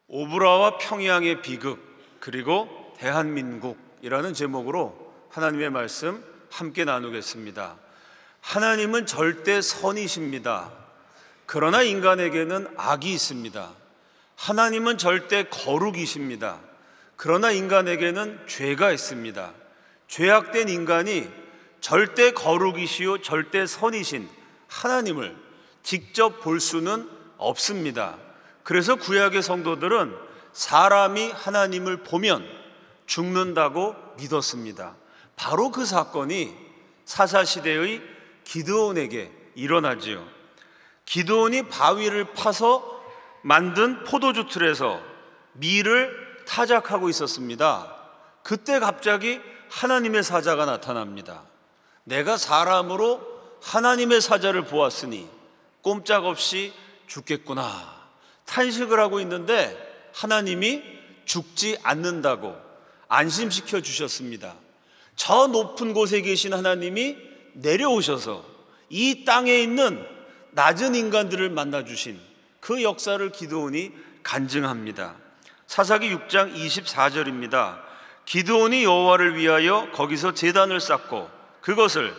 오브라와 평양의 비극, 그리고 대한민국이라는 제목으로 하나님의 말씀 함께 나누겠습니다. 하나님은 절대 선이십니다. 그러나 인간에게는 악이 있습니다. 하나님은 절대 거룩이십니다. 그러나 인간에게는 죄가 있습니다. 죄악된 인간이 절대 거룩이시요 절대 선이신 하나님을 직접 볼 수는 없습니다. 그래서 구약의 성도들은 사람이 하나님을 보면 죽는다고 믿었습니다. 바로 그 사건이 사사시대의 기드온에게 일어나지요. 기드온이 바위를 파서 만든 포도주 틀에서 밀을 타작하고 있었습니다. 그때 갑자기 하나님의 사자가 나타납니다. 내가 사람으로 하나님의 사자를 보았으니 꼼짝없이 죽겠구나 탄식을 하고 있는데 하나님이 죽지 않는다고 안심시켜 주셨습니다. 저 높은 곳에 계신 하나님이 내려오셔서 이 땅에 있는 낮은 인간들을 만나주신 그 역사를 기드온이 간증합니다. 사사기 6장 24절입니다. 기드온이 여호와를 위하여 거기서 제단을 쌓고 그것을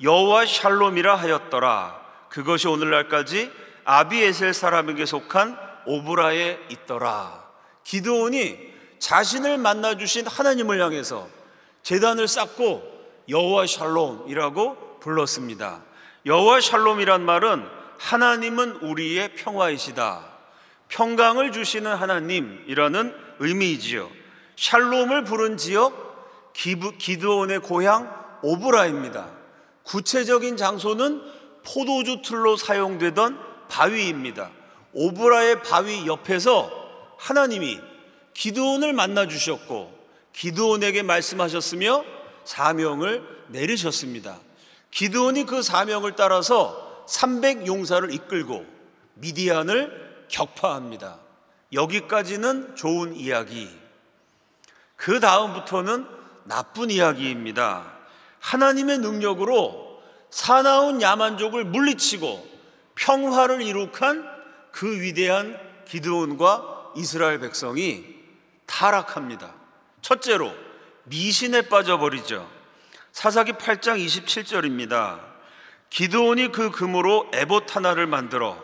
여호와 샬롬이라 하였더라. 그것이 오늘날까지 아비에셀 사람에게 속한 오브라에 있더라. 기드온이 자신을 만나주신 하나님을 향해서 제단을 쌓고 여호와 샬롬이라고 불렀습니다. 여호와 샬롬이란 말은 하나님은 우리의 평화이시다, 평강을 주시는 하나님이라는 의미이지요. 샬롬을 부른 지역 기드온의 고향 오브라입니다. 구체적인 장소는 포도주 틀로 사용되던 바위입니다. 오브라의 바위 옆에서 하나님이 기드온을 만나 주셨고 기드온에게 말씀하셨으며 사명을 내리셨습니다. 기드온이 그 사명을 따라서 300용사를 이끌고 미디안을 격파합니다. 여기까지는 좋은 이야기. 그 다음부터는 나쁜 이야기입니다. 하나님의 능력으로 사나운 야만족을 물리치고 평화를 이룩한 그 위대한 기드온과 이스라엘 백성이 타락합니다. 첫째로 미신에 빠져버리죠. 사사기 8장 27절입니다. 기드온이 그 금으로 에봇 하나를 만들어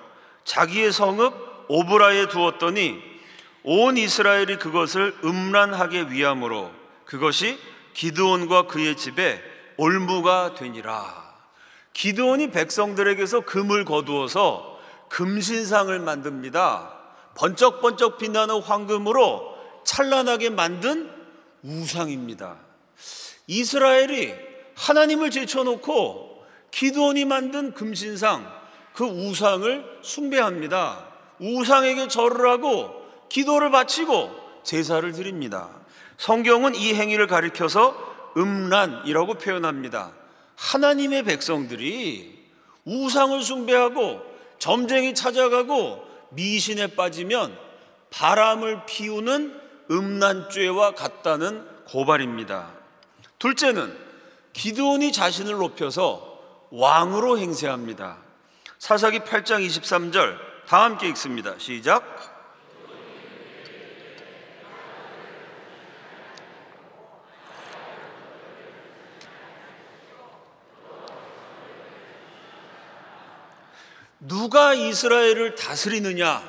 자기의 성읍 오브라에 두었더니 온 이스라엘이 그것을 음란하게 위함으로 그것이 기드온과 그의 집에 올무가 되니라. 기드온이 백성들에게서 금을 거두어서 금신상을 만듭니다. 번쩍번쩍 빛나는 황금으로 찬란하게 만든 우상입니다. 이스라엘이 하나님을 제쳐놓고 기드온이 만든 금신상, 그 우상을 숭배합니다. 우상에게 절을 하고 기도를 바치고 제사를 드립니다. 성경은 이 행위를 가리켜서 음란이라고 표현합니다. 하나님의 백성들이 우상을 숭배하고 점쟁이 찾아가고 미신에 빠지면 바람을 피우는 음란죄와 같다는 고발입니다. 둘째는 기드온이 자신을 높여서 왕으로 행세합니다. 사사기 8장 23절 다 함께 읽습니다. 시작. 누가 이스라엘을 다스리느냐,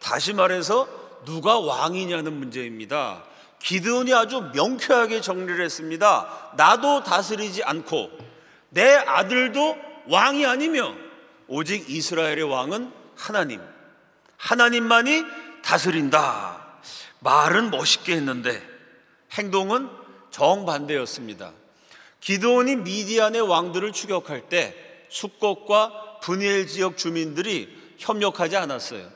다시 말해서 누가 왕이냐는 문제입니다. 기드온이 아주 명쾌하게 정리를 했습니다. 나도 다스리지 않고 내 아들도 왕이 아니며 오직 이스라엘의 왕은 하나님, 하나님만이 다스린다. 말은 멋있게 했는데 행동은 정반대였습니다. 기드온이 미디안의 왕들을 추격할 때 숫곳과 브니엘 지역 주민들이 협력하지 않았어요.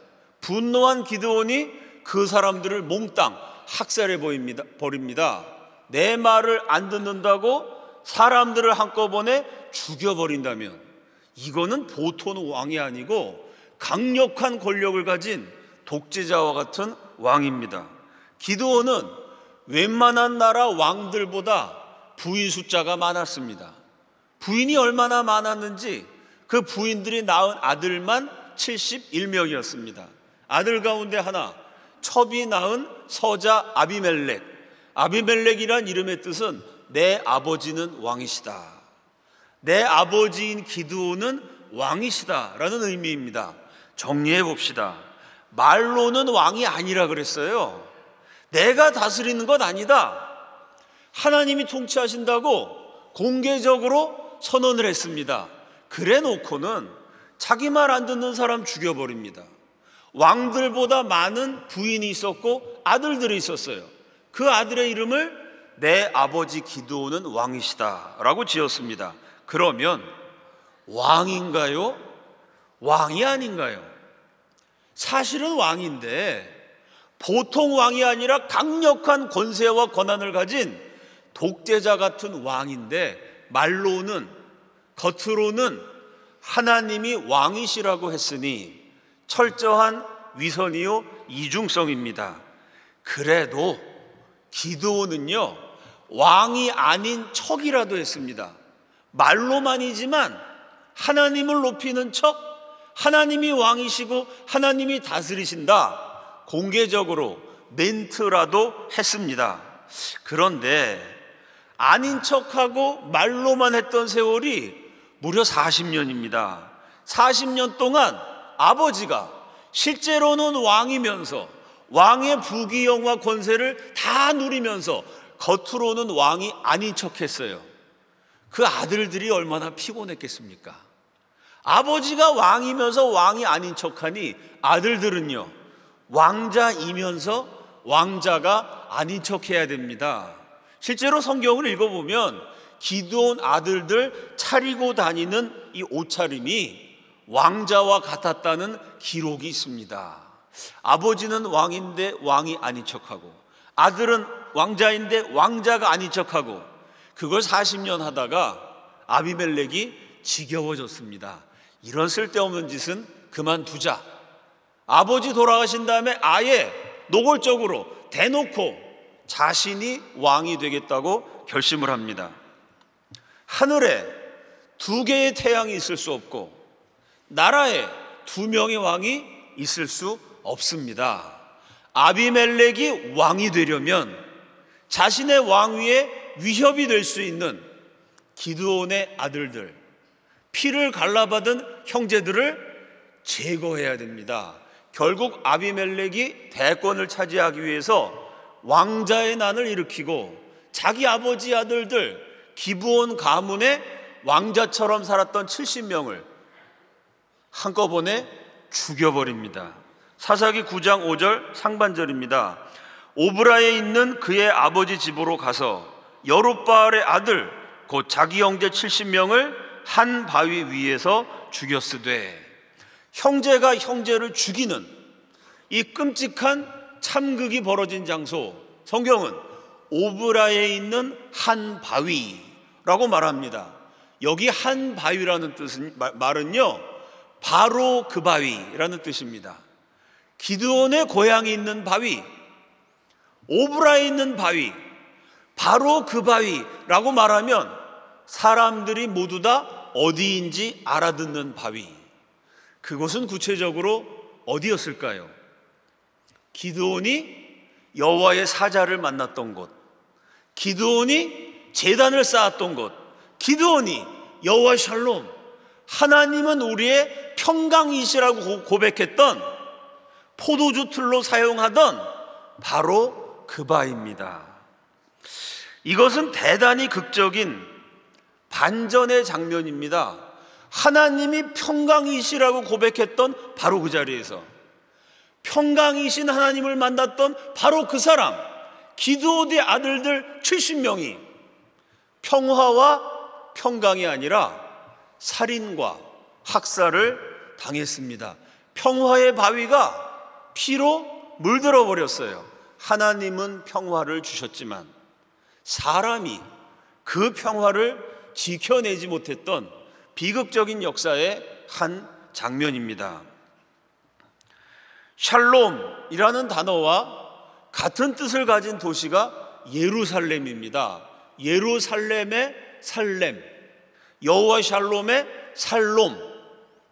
분노한 기드온이 그 사람들을 몽땅 학살해 버립니다. 내 말을 안 듣는다고 사람들을 한꺼번에 죽여버린다면 이거는 보통 왕이 아니고 강력한 권력을 가진 독재자와 같은 왕입니다. 기드온은 웬만한 나라 왕들보다 부인 숫자가 많았습니다. 부인이 얼마나 많았는지 그 부인들이 낳은 아들만 71명이었습니다. 아들 가운데 하나, 첩이 낳은 서자 아비멜렉. 아비멜렉이란 이름의 뜻은 내 아버지는 왕이시다, 내 아버지인 기드온은 왕이시다라는 의미입니다. 정리해 봅시다. 말로는 왕이 아니라 그랬어요. 내가 다스리는 것 아니다. 하나님이 통치하신다고 공개적으로 선언을 했습니다. 그래 놓고는 자기 말 안 듣는 사람 죽여버립니다. 왕들보다 많은 부인이 있었고 아들들이 있었어요. 그 아들의 이름을 내 아버지 기드온은 왕이시다 라고 지었습니다. 그러면 왕인가요? 왕이 아닌가요? 사실은 왕인데 보통 왕이 아니라 강력한 권세와 권한을 가진 독재자 같은 왕인데 말로는, 겉으로는 하나님이 왕이시라고 했으니 철저한 위선이요 이중성입니다. 그래도 기드온은요 왕이 아닌 척이라도 했습니다. 말로만이지만 하나님을 높이는 척, 하나님이 왕이시고 하나님이 다스리신다 공개적으로 멘트라도 했습니다. 그런데 아닌 척하고 말로만 했던 세월이 무려 40년입니다. 40년 동안 아버지가 실제로는 왕이면서 왕의 부귀영화 권세를 다 누리면서 겉으로는 왕이 아닌 척했어요. 그 아들들이 얼마나 피곤했겠습니까? 아버지가 왕이면서 왕이 아닌 척하니 아들들은요 왕자이면서 왕자가 아닌 척해야 됩니다. 실제로 성경을 읽어보면 기드온 아들들 차리고 다니는 이 옷차림이 왕자와 같았다는 기록이 있습니다. 아버지는 왕인데 왕이 아닌 척하고 아들은 왕자인데 왕자가 아닌 척하고 그걸 40년 하다가 아비멜렉이 지겨워졌습니다. 이런 쓸데없는 짓은 그만두자. 아버지 돌아가신 다음에 아예 노골적으로 대놓고 자신이 왕이 되겠다고 결심을 합니다. 하늘에 2개의 태양이 있을 수 없고 나라에 2명의 왕이 있을 수 없습니다. 아비멜렉이 왕이 되려면 자신의 왕위에 위협이 될 수 있는 기드온의 아들들, 피를 갈라받은 형제들을 제거해야 됩니다. 결국 아비멜렉이 대권을 차지하기 위해서 왕자의 난을 일으키고 자기 아버지 아들들 기브온 가문의 왕자처럼 살았던 70명을 한꺼번에 죽여버립니다. 사사기 9장 5절 상반절입니다. 오브라에 있는 그의 아버지 집으로 가서 여룹바알의 아들 곧 자기 형제 70명을 한 바위 위에서 죽였으되, 형제가 형제를 죽이는 이 끔찍한 참극이 벌어진 장소, 성경은 오브라에 있는 한 바위라고 말합니다. 여기 한 바위라는 말은요 바로 그 바위라는 뜻입니다. 기드온의 고향이 있는 바위, 오브라에 있는 바위, 바로 그 바위라고 말하면 사람들이 모두 다 어디인지 알아듣는 바위. 그곳은 구체적으로 어디였을까요? 기드온이 여호와의 사자를 만났던 곳, 기드온이 제단을 쌓았던 곳, 기드온이 여호와 샬롬, 하나님은 우리의 평강이시라고 고백했던 포도주 틀로 사용하던 바로 그 바위입니다. 이것은 대단히 극적인 반전의 장면입니다. 하나님이 평강이시라고 고백했던 바로 그 자리에서 평강이신 하나님을 만났던 바로 그 사람, 기드온의 아들들 70명이 평화와 평강이 아니라 살인과 학살을 당했습니다. 평화의 바위가 피로 물들어 버렸어요. 하나님은 평화를 주셨지만 사람이 그 평화를 지켜내지 못했던 비극적인 역사의 한 장면입니다. 샬롬이라는 단어와 같은 뜻을 가진 도시가 예루살렘입니다. 예루살렘의 살렘, 여호와 샬롬의 살롬,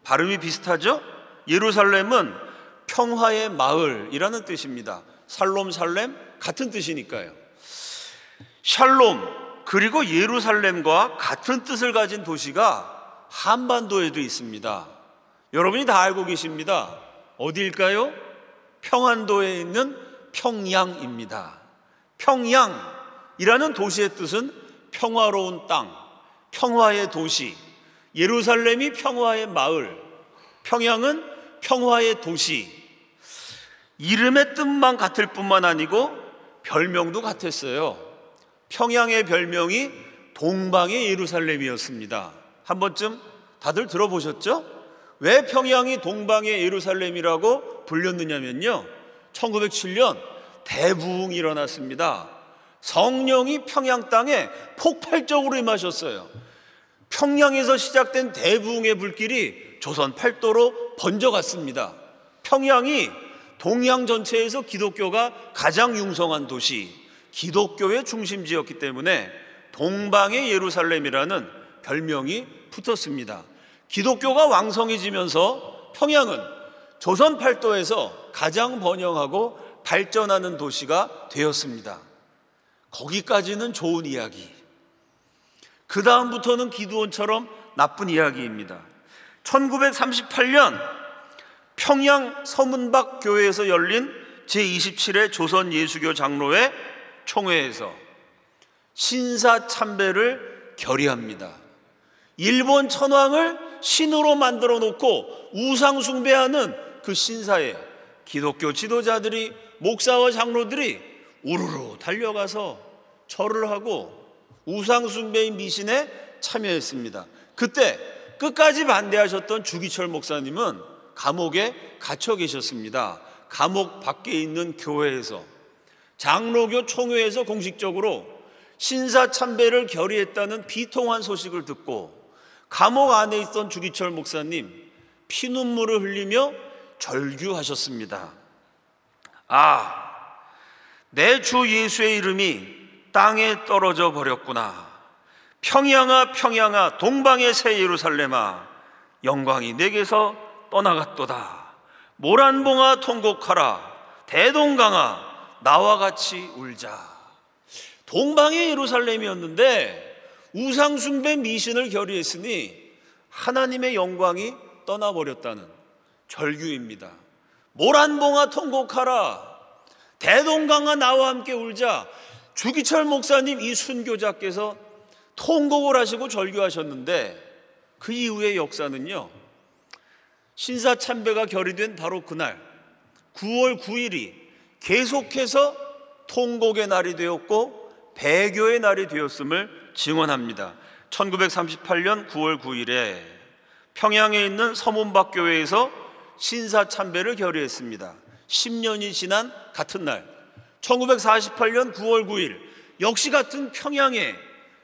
발음이 비슷하죠? 예루살렘은 평화의 마을이라는 뜻입니다. 살롬, 살렘 같은 뜻이니까요. 샬롬 그리고 예루살렘과 같은 뜻을 가진 도시가 한반도에도 있습니다. 여러분이 다 알고 계십니다. 어디일까요? 평안도에 있는 평양입니다. 평양이라는 도시의 뜻은 평화로운 땅, 평화의 도시. 예루살렘이 평화의 마을, 평양은 평화의 도시. 이름의 뜻만 같을 뿐만 아니고 별명도 같았어요. 평양의 별명이 동방의 예루살렘이었습니다. 한 번쯤 다들 들어보셨죠? 왜 평양이 동방의 예루살렘이라고 불렸느냐면요, 1907년 대부흥이 일어났습니다. 성령이 평양 땅에 폭발적으로 임하셨어요. 평양에서 시작된 대부흥의 불길이 조선 팔도로 번져갔습니다. 평양이 동양 전체에서 기독교가 가장 융성한 도시, 기독교의 중심지였기 때문에 동방의 예루살렘이라는 별명이 붙었습니다. 기독교가 왕성해지면서 평양은 조선 팔도에서 가장 번영하고 발전하는 도시가 되었습니다. 거기까지는 좋은 이야기. 그 다음부터는 기드온처럼 나쁜 이야기입니다. 1938년 평양 서문박 교회에서 열린 제27회 조선 예수교 장로회 총회에서 신사참배를 결의합니다. 일본 천황을 신으로 만들어 놓고 우상 숭배하는 그 신사에 기독교 지도자들이, 목사와 장로들이 우르르 달려가서 절을 하고 우상 숭배의 미신에 참여했습니다. 그때 끝까지 반대하셨던 주기철 목사님은 감옥에 갇혀 계셨습니다. 감옥 밖에 있는 교회에서, 장로교 총회에서 공식적으로 신사참배를 결의했다는 비통한 소식을 듣고 감옥 안에 있던 주기철 목사님 피눈물을 흘리며 절규하셨습니다. 아, 내 주 예수의 이름이 땅에 떨어져 버렸구나. 평양아 평양아 동방의 새 예루살렘아, 영광이 내게서 떠나갔도다. 모란봉아 통곡하라. 대동강아 나와 같이 울자. 동방의 예루살렘이었는데 우상숭배 미신을 결의했으니 하나님의 영광이 떠나버렸다는 절규입니다. 모란봉아 통곡하라. 대동강아 나와 함께 울자. 주기철 목사님 이 순교자께서 통곡을 하시고 절규하셨는데 그 이후의 역사는요, 신사참배가 결의된 바로 그날 9월 9일이 계속해서 통곡의 날이 되었고 배교의 날이 되었음을 증언합니다. 1938년 9월 9일에 평양에 있는 서문박 교회에서 신사참배를 결의했습니다. 10년이 지난 같은 날 1948년 9월 9일 역시 같은 평양에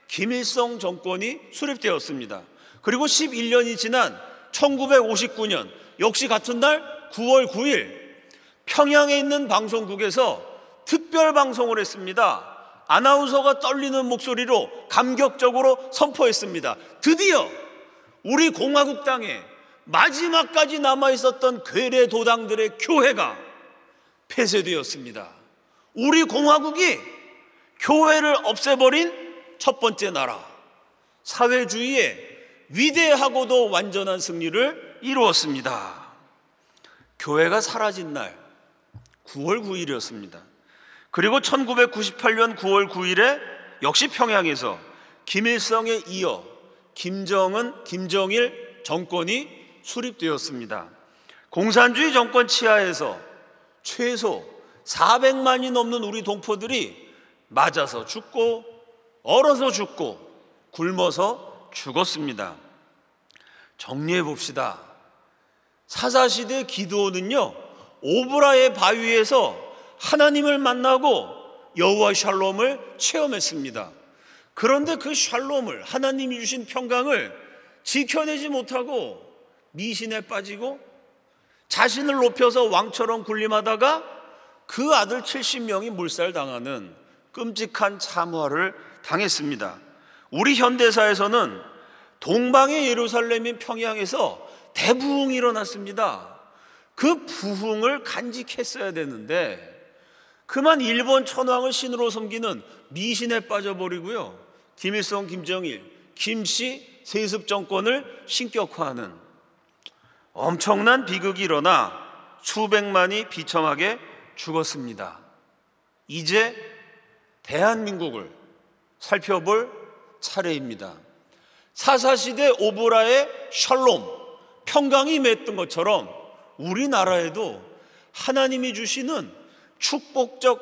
김일성 정권이 수립되었습니다. 그리고 11년이 지난 1959년 역시 같은 날 9월 9일 평양에 있는 방송국에서 특별 방송을 했습니다. 아나운서가 떨리는 목소리로 감격적으로 선포했습니다. 드디어 우리 공화국 땅에 마지막까지 남아있었던 괴뢰 도당들의 교회가 폐쇄되었습니다. 우리 공화국이 교회를 없애버린 첫 번째 나라, 사회주의의 위대하고도 완전한 승리를 이루었습니다. 교회가 사라진 날 9월 9일이었습니다. 그리고 1998년 9월 9일에 역시 평양에서 김일성에 이어 김정은, 김정일 정권이 수립되었습니다. 공산주의 정권 치하에서 최소 400만이 넘는 우리 동포들이 맞아서 죽고 얼어서 죽고 굶어서 죽었습니다. 정리해 봅시다. 사사시대 기드온은요, 오브라의 바위에서 하나님을 만나고 여호와 샬롬을 체험했습니다. 그런데 그 샬롬을, 하나님이 주신 평강을 지켜내지 못하고 미신에 빠지고 자신을 높여서 왕처럼 군림하다가 그 아들 70명이 몰살당하는 끔찍한 참화를 당했습니다. 우리 현대사에서는 동방의 예루살렘인 평양에서 대부흥이 일어났습니다. 그 부흥을 간직했어야 되는데 그만 일본 천황을 신으로 섬기는 미신에 빠져버리고요, 김일성, 김정일, 김씨 세습 정권을 신격화하는 엄청난 비극이 일어나 수백만이 비참하게 죽었습니다. 이제 대한민국을 살펴볼 차례입니다. 사사시대 오브라의 샬롬, 평강이 맺던 것처럼 우리나라에도 하나님이 주시는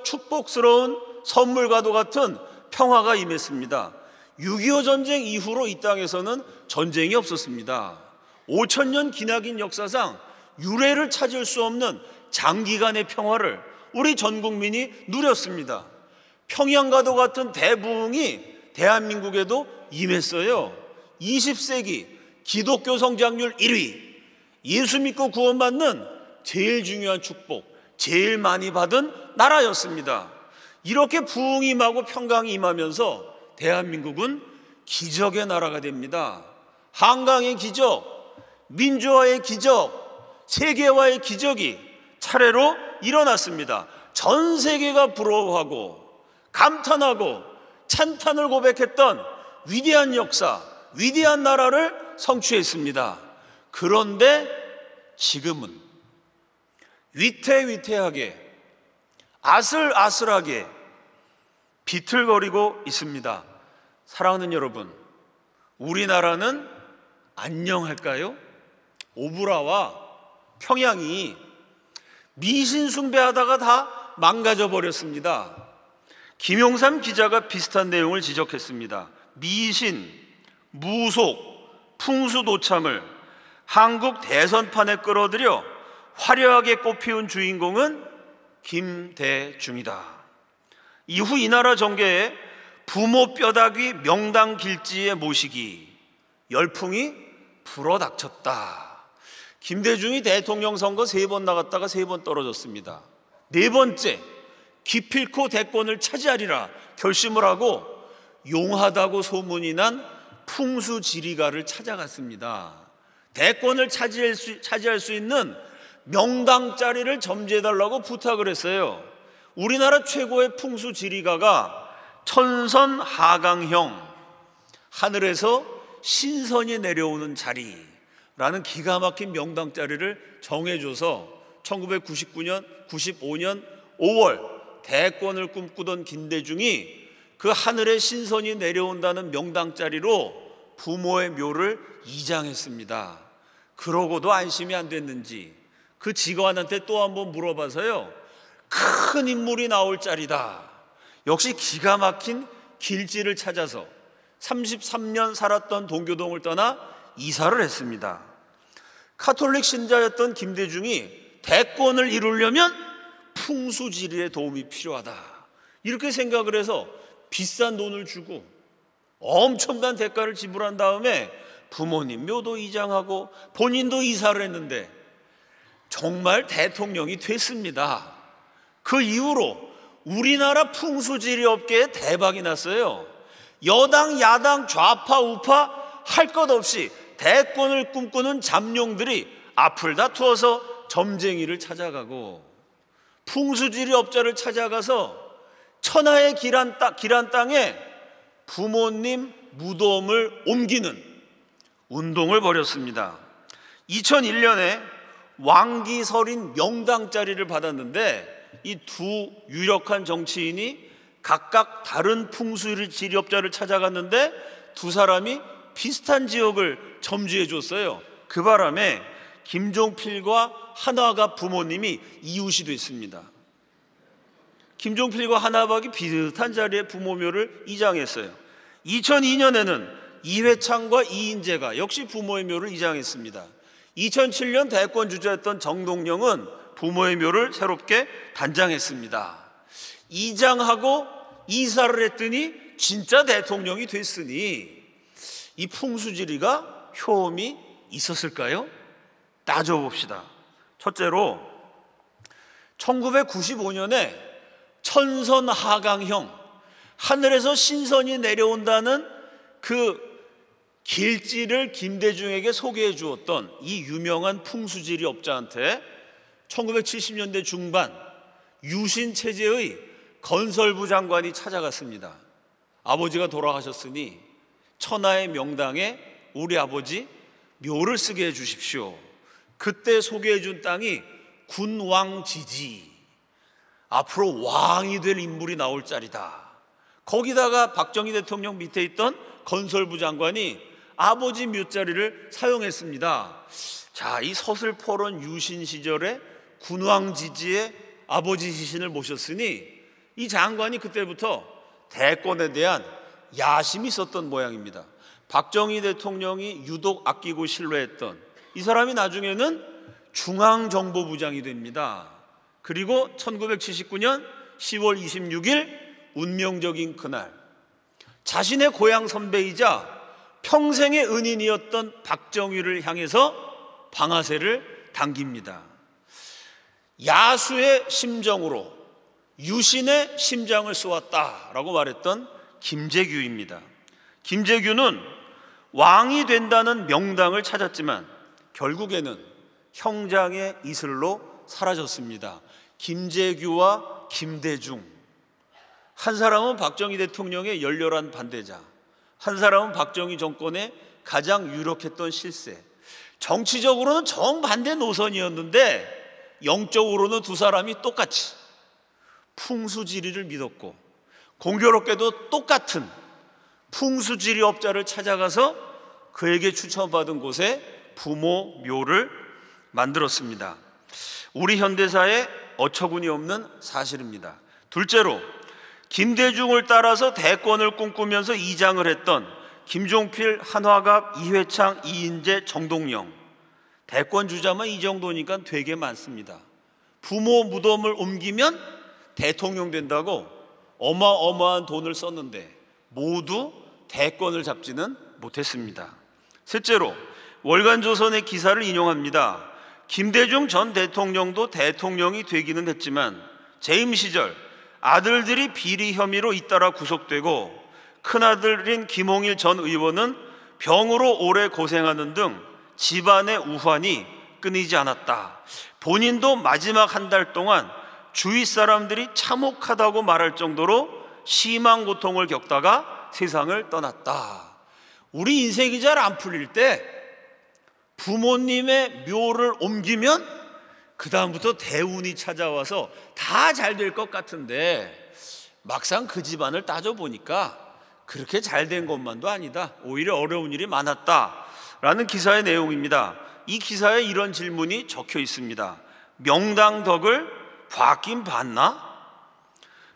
축복스러운 선물과도 같은 평화가 임했습니다. 6.25 전쟁 이후로 이 땅에서는 전쟁이 없었습니다. 5,000년 기나긴 역사상 유례를 찾을 수 없는 장기간의 평화를 우리 전 국민이 누렸습니다. 평양과도 같은 대부흥이 대한민국에도 임했어요. 20세기 기독교 성장률 1위, 예수 믿고 구원받는 제일 중요한 축복, 제일 많이 받은 나라였습니다. 이렇게 부흥이 임하고 평강이 임하면서 대한민국은 기적의 나라가 됩니다. 한강의 기적, 민주화의 기적, 세계화의 기적이 차례로 일어났습니다. 전 세계가 부러워하고 감탄하고 찬탄을 고백했던 위대한 역사, 위대한 나라를 성취했습니다. 그런데 지금은 위태위태하게, 아슬아슬하게 비틀거리고 있습니다. 사랑하는 여러분, 우리나라는 안녕할까요? 오브라와 평양이 미신 숭배하다가 다 망가져 버렸습니다. 김용삼 기자가 비슷한 내용을 지적했습니다. 미신, 무속, 풍수도참을 한국 대선판에 끌어들여 화려하게 꽃피운 주인공은 김대중이다. 이후 이 나라 정계에 부모 뼈다귀 명당 길지에 모시기, 열풍이 불어닥쳤다. 김대중이 대통령 선거 3번 나갔다가 3번 떨어졌습니다. 4번째 기필코 대권을 차지하리라 결심을 하고 용하다고 소문이 난 풍수지리가를 찾아갔습니다. 대권을 차지할 수 있는 명당 자리를 점지해달라고 부탁을 했어요. 우리나라 최고의 풍수지리가가 천선 하강형, 하늘에서 신선이 내려오는 자리라는 기가 막힌 명당 자리를 정해줘서 1999년, 95년 5월 대권을 꿈꾸던 김대중이 그 하늘에 신선이 내려온다는 명당 자리로 부모의 묘를 이장했습니다. 그러고도 안심이 안 됐는지 그 직원한테 또 한번 물어봐서요, 큰 인물이 나올 자리다. 역시 기가 막힌 길지를 찾아서 33년 살았던 동교동을 떠나 이사를 했습니다. 카톨릭 신자였던 김대중이 대권을 이루려면 풍수지리의 도움이 필요하다, 이렇게 생각을 해서 비싼 돈을 주고 엄청난 대가를 지불한 다음에 부모님 묘도 이장하고 본인도 이사를 했는데 정말 대통령이 됐습니다. 그 이후로 우리나라 풍수지리 업계에 대박이 났어요. 여당, 야당, 좌파, 우파 할 것 없이 대권을 꿈꾸는 잠룡들이 앞을 다투어서 점쟁이를 찾아가고 풍수지리 업자를 찾아가서 천하의 길한 땅에 부모님 무덤을 옮기는 운동을 벌였습니다. 2001년에 왕기설인 명당 자리를 받았는데 이 두 유력한 정치인이 각각 다른 풍수지리 업자를 찾아갔는데 두 사람이 비슷한 지역을 점지해 줬어요. 그 바람에 김종필과 한화갑 부모님이 이웃이 됐습니다. 김종필과 한화갑이 비슷한 자리에 부모묘를 이장했어요. 2002년에는 이회창과 이인재가 역시 부모의 묘를 이장했습니다. 2007년 대권 주자였던 정동영은 부모의 묘를 새롭게 단장했습니다. 이장하고 이사를 했더니 진짜 대통령이 됐으니 이 풍수지리가 효험이 있었을까요? 따져봅시다. 첫째로 1995년에 천선하강형, 하늘에서 신선이 내려온다는 그 길지를 김대중에게 소개해 주었던 이 유명한 풍수지리 업자한테 1970년대 중반 유신 체제의 건설부 장관이 찾아갔습니다. 아버지가 돌아가셨으니 천하의 명당에 우리 아버지 묘를 쓰게 해 주십시오. 그때 소개해 준 땅이 군왕지지, 앞으로 왕이 될 인물이 나올 자리다. 거기다가 박정희 대통령 밑에 있던 건설부 장관이 아버지 묘자리를 사용했습니다. 자, 이 서슬퍼런 유신 시절에 군왕지지에 아버지 시신을 모셨으니 이 장관이 그때부터 대권에 대한 야심이 있었던 모양입니다. 박정희 대통령이 유독 아끼고 신뢰했던 이 사람이 나중에는 중앙정보부장이 됩니다. 그리고 1979년 10월 26일 운명적인 그날, 자신의 고향 선배이자 평생의 은인이었던 박정희를 향해서 방아쇠를 당깁니다. 야수의 심정으로 유신의 심장을 쏘았다라고 말했던 김재규입니다. 김재규는 왕이 된다는 명당을 찾았지만 결국에는 형장의 이슬로 사라졌습니다. 김재규와 김대중, 한 사람은 박정희 대통령의 열렬한 반대자, 한 사람은 박정희 정권의 가장 유력했던 실세. 정치적으로는 정반대 노선이었는데 영적으로는 두 사람이 똑같이 풍수지리를 믿었고, 공교롭게도 똑같은 풍수지리업자를 찾아가서 그에게 추천받은 곳에 부모 묘를 만들었습니다. 우리 현대사에 어처구니 없는 사실입니다. 둘째로, 김대중을 따라서 대권을 꿈꾸면서 이장을 했던 김종필, 한화갑, 이회창, 이인재, 정동영, 대권 주자만 이 정도니까 되게 많습니다. 부모 무덤을 옮기면 대통령 된다고 어마어마한 돈을 썼는데 모두 대권을 잡지는 못했습니다. 셋째로, 월간조선의 기사를 인용합니다. 김대중 전 대통령도 대통령이 되기는 했지만 재임 시절 아들들이 비리 혐의로 잇따라 구속되고 큰아들인 김홍일 전 의원은 병으로 오래 고생하는 등 집안의 우환이 끊이지 않았다. 본인도 마지막 한 달 동안 주위 사람들이 참혹하다고 말할 정도로 심한 고통을 겪다가 세상을 떠났다. 우리 인생이 잘 안 풀릴 때 부모님의 묘를 옮기면 그 다음부터 대운이 찾아와서 다 잘 될 것 같은데 막상 그 집안을 따져보니까 그렇게 잘 된 것만도 아니다. 오히려 어려운 일이 많았다라는 기사의 내용입니다. 이 기사에 이런 질문이 적혀 있습니다. 명당 덕을 봤긴 봤나?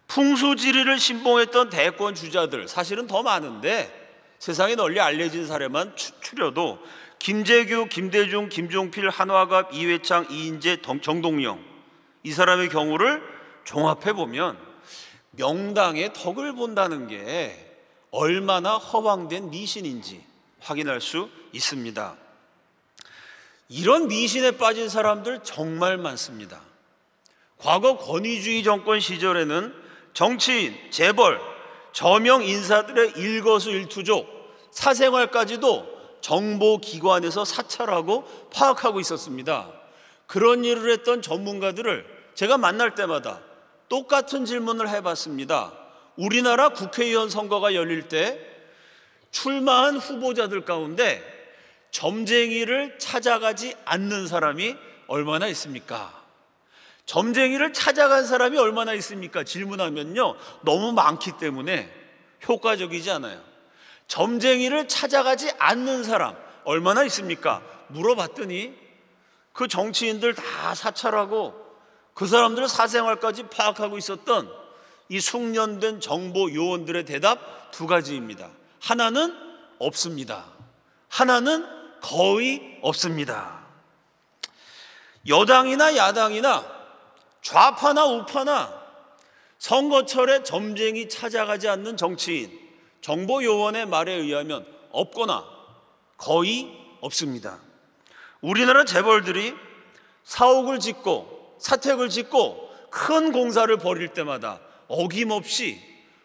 풍수지리를 신봉했던 대권 주자들 사실은 더 많은데 세상에 널리 알려진 사례만 추려도 김재규, 김대중, 김종필, 한화갑, 이회창, 이인재, 정동영, 이 사람의 경우를 종합해보면 명당의 덕을 본다는 게 얼마나 허황된 미신인지 확인할 수 있습니다. 이런 미신에 빠진 사람들 정말 많습니다. 과거 권위주의 정권 시절에는 정치인, 재벌, 저명 인사들의 일거수일투족, 사생활까지도 정보기관에서 사찰하고 파악하고 있었습니다. 그런 일을 했던 전문가들을 제가 만날 때마다 똑같은 질문을 해봤습니다. 우리나라 국회의원 선거가 열릴 때 출마한 후보자들 가운데 점쟁이를 찾아가지 않는 사람이 얼마나 있습니까? 점쟁이를 찾아간 사람이 얼마나 있습니까? 질문하면요, 너무 많기 때문에 효과적이지 않아요. 점쟁이를 찾아가지 않는 사람 얼마나 있습니까? 물어봤더니 그 정치인들 다 사찰하고 그 사람들의 사생활까지 파악하고 있었던 이 숙련된 정보 요원들의 대답 두 가지입니다. 하나는 없습니다. 하나는 거의 없습니다. 여당이나 야당이나 좌파나 우파나 선거철에 점쟁이 찾아가지 않는 정치인, 정보 요원의 말에 의하면 없거나 거의 없습니다. 우리나라 재벌들이 사옥을 짓고 사택을 짓고 큰 공사를 벌일 때마다 어김없이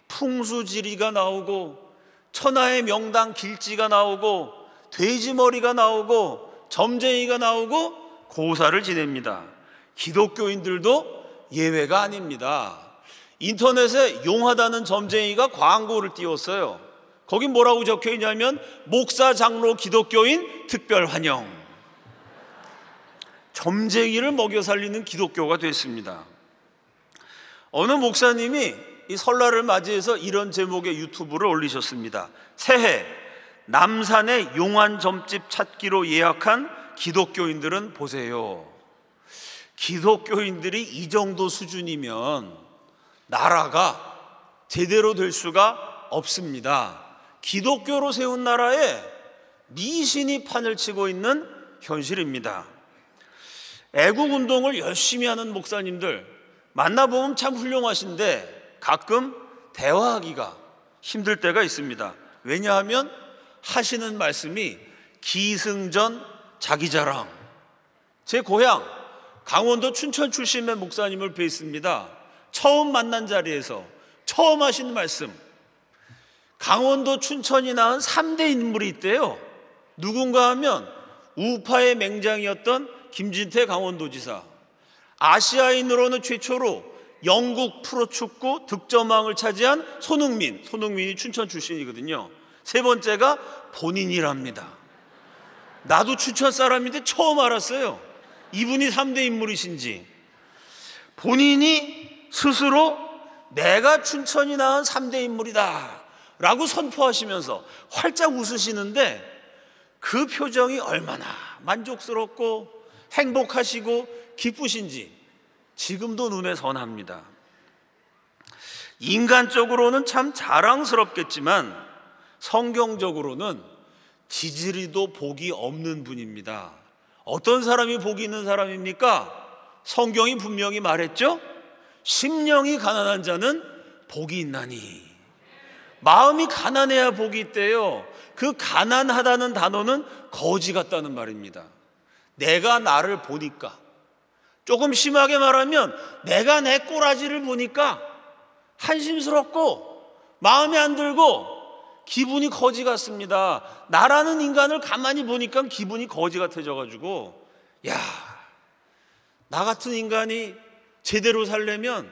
풍수지리가 나오고 천하의 명당 길지가 나오고 돼지머리가 나오고 점쟁이가 나오고 고사를 지냅니다. 기독교인들도 예외가 아닙니다. 인터넷에 용하다는 점쟁이가 광고를 띄웠어요. 거기 뭐라고 적혀 있냐면 목사, 장로, 기독교인 특별 환영. 점쟁이를 먹여 살리는 기독교가 됐습니다. 어느 목사님이 이 설날을 맞이해서 이런 제목의 유튜브를 올리셨습니다. 새해 남산의 용한 점집 찾기로 예약한 기독교인들은 보세요. 기독교인들이 이 정도 수준이면 나라가 제대로 될 수가 없습니다. 기독교로 세운 나라에 미신이 판을 치고 있는 현실입니다. 애국운동을 열심히 하는 목사님들 만나보면 참 훌륭하신데 가끔 대화하기가 힘들 때가 있습니다. 왜냐하면 하시는 말씀이 기승전 자기자랑. 제 고향 강원도 춘천 출신의 목사님을 뵀습니다. 처음 만난 자리에서 처음 하신 말씀, 강원도 춘천이 낳은 3대 인물이 있대요. 누군가 하면 우파의 맹장이었던 김진태 강원도지사, 아시아인으로는 최초로 영국 프로축구 득점왕을 차지한 손흥민이 춘천 출신이거든요. 세 번째가 본인이랍니다. 나도 춘천 사람인데 처음 알았어요. 이분이 3대 인물이신지. 본인이 스스로 내가 춘천이 낳은 3대 인물이다 라고 선포하시면서 활짝 웃으시는데 그 표정이 얼마나 만족스럽고 행복하시고 기쁘신지 지금도 눈에 선합니다. 인간적으로는 참 자랑스럽겠지만 성경적으로는 지지리도 복이 없는 분입니다. 어떤 사람이 복이 있는 사람입니까? 성경이 분명히 말했죠? 심령이 가난한 자는 복이 있나니. 마음이 가난해야 복이 있대요. 그 가난하다는 단어는 거지 같다는 말입니다. 내가 나를 보니까, 조금 심하게 말하면 내가 내 꼬라지를 보니까 한심스럽고 마음에 안 들고 기분이 거지 같습니다. 나라는 인간을 가만히 보니까 기분이 거지 같아져가지고, 야, 나 같은 인간이 제대로 살려면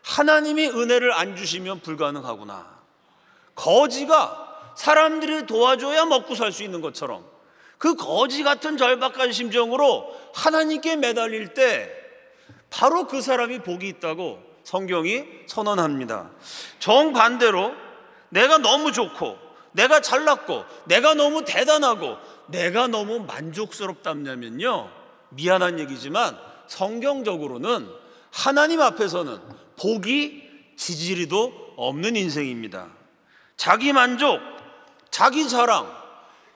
하나님이 은혜를 안 주시면 불가능하구나. 거지가 사람들이 도와줘야 먹고 살 수 있는 것처럼 그 거지 같은 절박한 심정으로 하나님께 매달릴 때 바로 그 사람이 복이 있다고 성경이 선언합니다. 정반대로 내가 너무 좋고 내가 잘났고 내가 너무 대단하고 내가 너무 만족스럽다면요, 미안한 얘기지만 성경적으로는 하나님 앞에서는 복이 지지리도 없는 인생입니다. 자기 만족, 자기 자랑,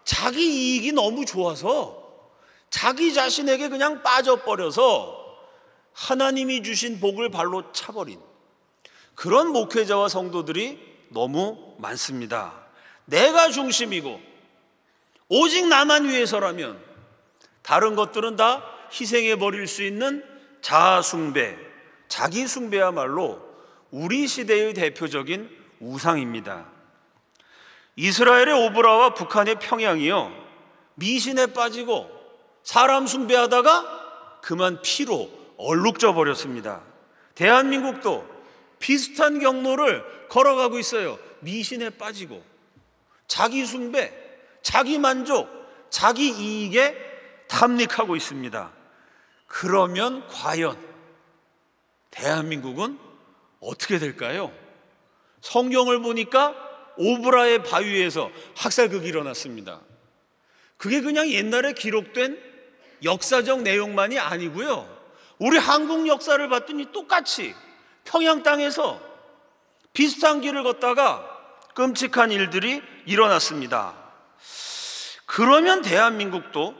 자기 이익이 너무 좋아서 자기 자신에게 그냥 빠져버려서 하나님이 주신 복을 발로 차버린 그런 목회자와 성도들이 너무 많습니다. 내가 중심이고 오직 나만 위해서라면 다른 것들은 다 희생해 버릴 수 있는 자아숭배, 자기숭배야말로 우리 시대의 대표적인 우상입니다. 이스라엘의 오브라와 북한의 평양이요, 미신에 빠지고 사람 숭배하다가 그만 피로 얼룩져 버렸습니다. 대한민국도 비슷한 경로를 걸어가고 있어요. 미신에 빠지고 자기 숭배, 자기 만족, 자기 이익에 탐닉하고 있습니다. 그러면 과연 대한민국은 어떻게 될까요? 성경을 보니까 오브라의 바위에서 학살극이 일어났습니다. 그게 그냥 옛날에 기록된 역사적 내용만이 아니고요, 우리 한국 역사를 봤더니 똑같이 평양 땅에서 비슷한 길을 걷다가 끔찍한 일들이 일어났습니다. 그러면 대한민국도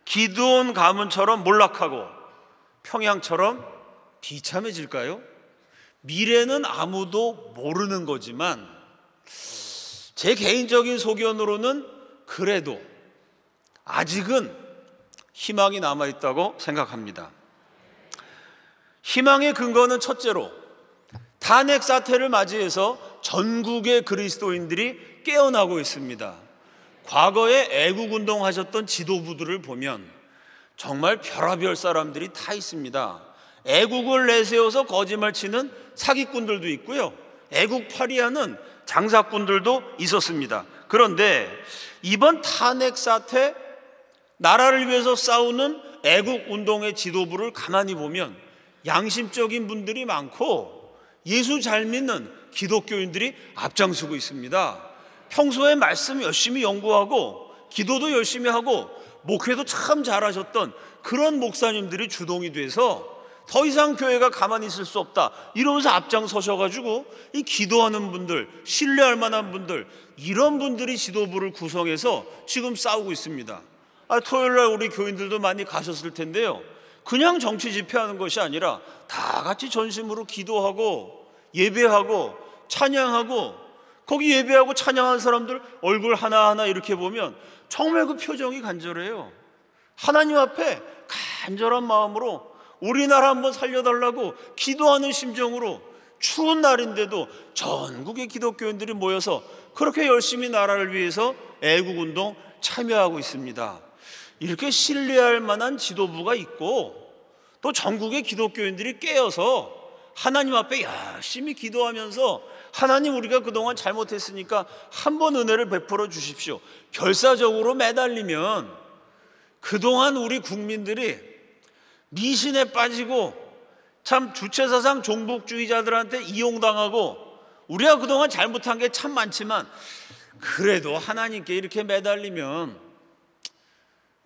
기드온 가문처럼 몰락하고 평양처럼 비참해질까요? 미래는 아무도 모르는 거지만 제 개인적인 소견으로는 그래도 아직은 희망이 남아있다고 생각합니다. 희망의 근거는 첫째로 탄핵 사태를 맞이해서 전국의 그리스도인들이 깨어나고 있습니다. 과거에 애국운동 하셨던 지도부들을 보면 정말 별의별 사람들이 다 있습니다. 애국을 내세워서 거짓말 치는 사기꾼들도 있고요, 애국파리하는 장사꾼들도 있었습니다. 그런데 이번 탄핵 사태, 나라를 위해서 싸우는 애국운동의 지도부를 가만히 보면 양심적인 분들이 많고 예수 잘 믿는 기독교인들이 앞장서고 있습니다. 평소에 말씀 열심히 연구하고 기도도 열심히 하고 목회도 참 잘하셨던 그런 목사님들이 주동이 돼서 더 이상 교회가 가만히 있을 수 없다 이러면서 앞장서셔가지고 이 기도하는 분들, 신뢰할 만한 분들, 이런 분들이 지도부를 구성해서 지금 싸우고 있습니다. 토요일날 우리 교인들도 많이 가셨을 텐데요, 그냥 정치 집회하는 것이 아니라 다 같이 전심으로 기도하고 예배하고 찬양하고, 거기 예배하고 찬양하는 사람들 얼굴 하나하나 이렇게 보면 정말 그 표정이 간절해요. 하나님 앞에 간절한 마음으로 우리나라 한번 살려달라고 기도하는 심정으로 추운 날인데도 전국의 기독교인들이 모여서 그렇게 열심히 나라를 위해서 애국운동 참여하고 있습니다. 이렇게 신뢰할 만한 지도부가 있고 또 전국의 기독교인들이 깨어서 하나님 앞에 열심히 기도하면서 하나님, 우리가 그동안 잘못했으니까 한번 은혜를 베풀어 주십시오, 결사적으로 매달리면 그동안 우리 국민들이 미신에 빠지고 참 주체사상 종북주의자들한테 이용당하고 우리가 그동안 잘못한 게 참 많지만 그래도 하나님께 이렇게 매달리면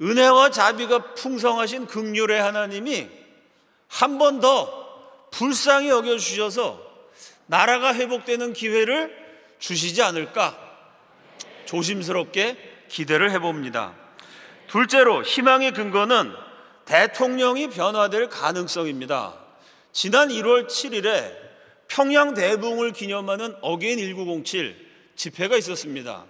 은혜와 자비가 풍성하신 긍휼의 하나님이 한 번 더 불쌍히 여겨주셔서 나라가 회복되는 기회를 주시지 않을까 조심스럽게 기대를 해봅니다. 둘째로, 희망의 근거는 대통령이 변화될 가능성입니다. 지난 1월 7일에 평양 대붕을 기념하는 어게인 1907 집회가 있었습니다.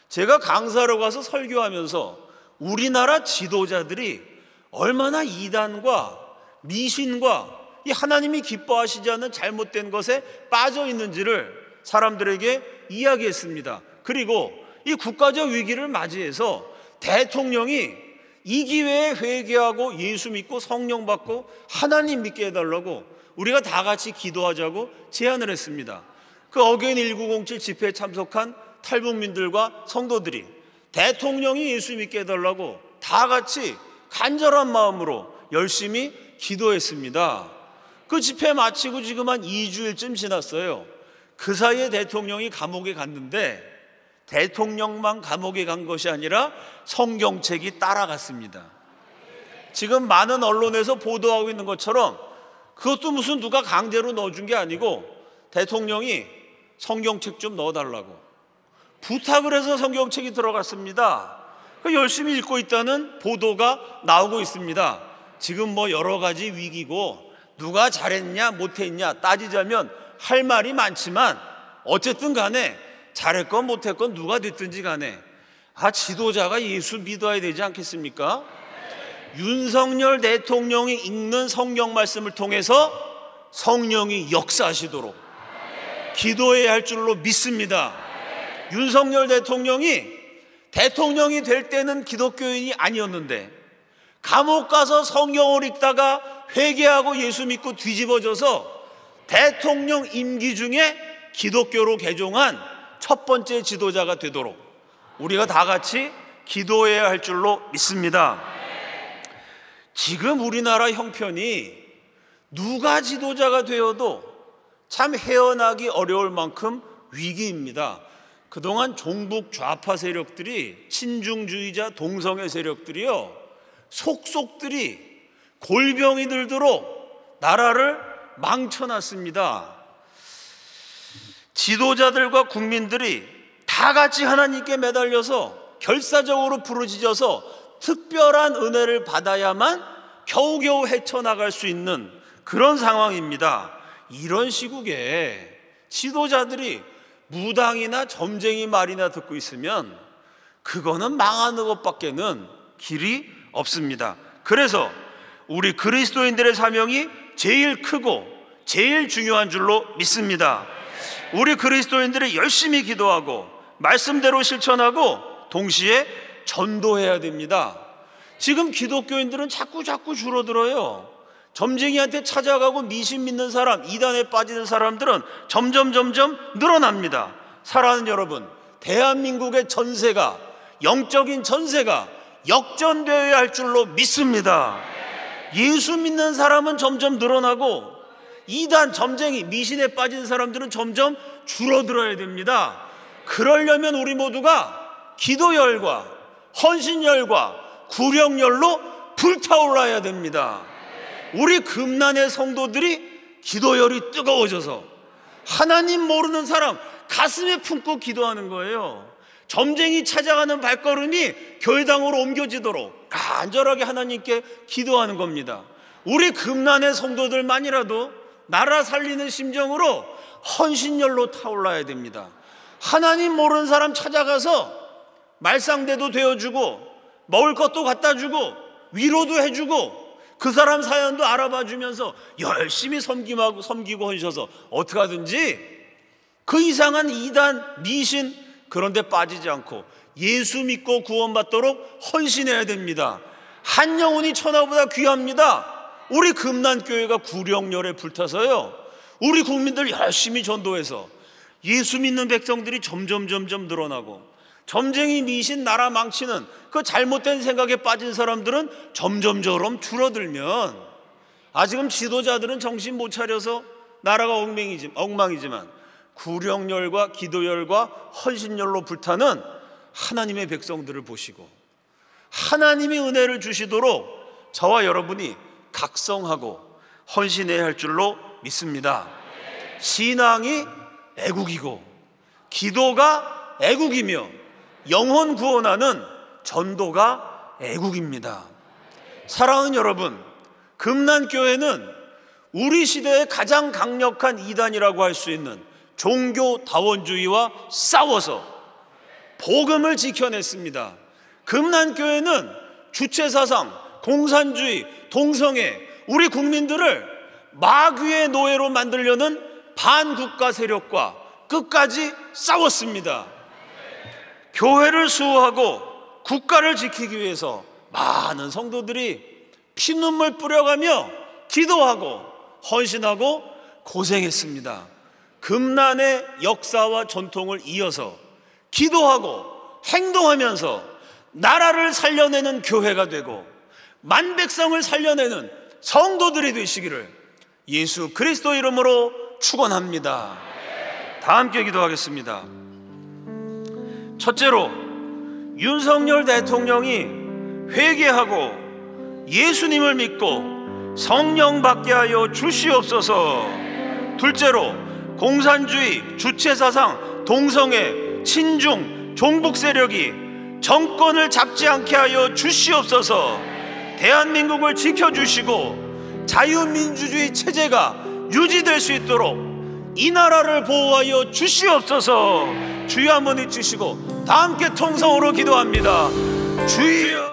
제가 강사로 가서 설교하면서 우리나라 지도자들이 얼마나 이단과 미신과 이 하나님이 기뻐하시지 않는 잘못된 것에 빠져 있는지를 사람들에게 이야기했습니다. 그리고 이 국가적 위기를 맞이해서 대통령이 이 기회에 회개하고 예수 믿고 성령 받고 하나님 믿게 해달라고 우리가 다 같이 기도하자고 제안을 했습니다. 그 어게인 1907 집회에 참석한 탈북민들과 성도들이 대통령이 예수 믿게 해달라고 다 같이 간절한 마음으로 열심히 기도했습니다. 그 집회 마치고 지금 한 2주일쯤 지났어요. 그 사이에 대통령이 감옥에 갔는데 대통령만 감옥에 간 것이 아니라 성경책이 따라갔습니다. 지금 많은 언론에서 보도하고 있는 것처럼 그것도 무슨 누가 강제로 넣어준 게 아니고 대통령이 성경책 좀 넣어달라고 부탁을 해서 성경책이 들어갔습니다. 열심히 읽고 있다는 보도가 나오고 있습니다. 지금 뭐 여러 가지 위기고 누가 잘했냐 못했냐 따지자면 할 말이 많지만 어쨌든 간에 잘했건 못했건 누가 됐든지 간에 지도자가 예수 믿어야 되지 않겠습니까? 윤석열 대통령이 읽는 성경 말씀을 통해서 성령이 역사하시도록 기도해야 할 줄로 믿습니다. 윤석열 대통령이 될 때는 기독교인이 아니었는데 감옥 가서 성경을 읽다가 회개하고 예수 믿고 뒤집어져서 대통령 임기 중에 기독교로 개종한 첫 번째 지도자가 되도록 우리가 다 같이 기도해야 할 줄로 믿습니다. 지금 우리나라 형편이 누가 지도자가 되어도 참 헤어나기 어려울 만큼 위기입니다. 그동안 종북 좌파 세력들이, 친중주의자 동성애 세력들이요, 속속들이 골병이 들도록 나라를 망쳐놨습니다. 지도자들과 국민들이 다 같이 하나님께 매달려서 결사적으로 부르짖어서 특별한 은혜를 받아야만 겨우겨우 헤쳐나갈 수 있는 그런 상황입니다. 이런 시국에 지도자들이 무당이나 점쟁이 말이나 듣고 있으면 그거는 망하는 것밖에는 길이 없습니다. 그래서 우리 그리스도인들의 사명이 제일 크고 제일 중요한 줄로 믿습니다. 우리 그리스도인들이 열심히 기도하고 말씀대로 실천하고 동시에 전도해야 됩니다. 지금 기독교인들은 자꾸 줄어들어요. 점쟁이한테 찾아가고 미신 믿는 사람, 이단에 빠지는 사람들은 점점 늘어납니다. 사랑하는 여러분, 대한민국의 전세가, 영적인 전세가 역전되어야 할 줄로 믿습니다. 예수 믿는 사람은 점점 늘어나고 이단, 점쟁이, 미신에 빠진 사람들은 점점 줄어들어야 됩니다. 그러려면 우리 모두가 기도열과 헌신열과 구령열로 불타올라야 됩니다. 우리 금난의 성도들이 기도열이 뜨거워져서 하나님 모르는 사람 가슴에 품고 기도하는 거예요. 점쟁이 찾아가는 발걸음이 교회당으로 옮겨지도록 간절하게 하나님께 기도하는 겁니다. 우리 금난의 성도들만이라도 나라 살리는 심정으로 헌신열로 타올라야 됩니다. 하나님 모르는 사람 찾아가서 말상대도 되어주고 먹을 것도 갖다 주고 위로도 해주고 그 사람 사연도 알아봐 주면서 열심히 섬기고 헌셔서 어떻게 하든지 그 이상한 이단, 미신 그런 데 빠지지 않고 예수 믿고 구원받도록 헌신해야 됩니다. 한 영혼이 천하보다 귀합니다. 우리 금난교회가 구령열에 불타서요, 우리 국민들 열심히 전도해서 예수 믿는 백성들이 점점 늘어나고 점쟁이, 미신, 나라 망치는 그 잘못된 생각에 빠진 사람들은 점점 줄어들면, 아직은 지도자들은 정신 못 차려서 나라가 엉망이지만 구령열과 기도열과 헌신열로 불타는 하나님의 백성들을 보시고 하나님이 은혜를 주시도록 저와 여러분이 각성하고 헌신해야 할 줄로 믿습니다. 신앙이 애국이고 기도가 애국이며 영혼 구원하는 전도가 애국입니다. 사랑하는 여러분, 금난교회는 우리 시대의 가장 강력한 이단이라고 할 수 있는 종교다원주의와 싸워서 복음을 지켜냈습니다. 금난교회는 주체사상, 공산주의, 동성애, 우리 국민들을 마귀의 노예로 만들려는 반국가 세력과 끝까지 싸웠습니다. 교회를 수호하고 국가를 지키기 위해서 많은 성도들이 피눈물 뿌려가며 기도하고 헌신하고 고생했습니다. 금난의 역사와 전통을 이어서 기도하고 행동하면서 나라를 살려내는 교회가 되고 만백성을 살려내는 성도들이 되시기를 예수 그리스도 이름으로 축원합니다. 다 함께 기도하겠습니다. 첫째로, 윤석열 대통령이 회개하고 예수님을 믿고 성령 받게 하여 주시옵소서. 둘째로, 공산주의, 주체사상, 동성애, 친중, 종북 세력이 정권을 잡지 않게 하여 주시옵소서. 대한민국을 지켜주시고 자유민주주의 체제가 유지될 수 있도록 이 나라를 보호하여 주시옵소서. 주여 한번 외치시고 다 함께 통성으로 기도합니다. 주여.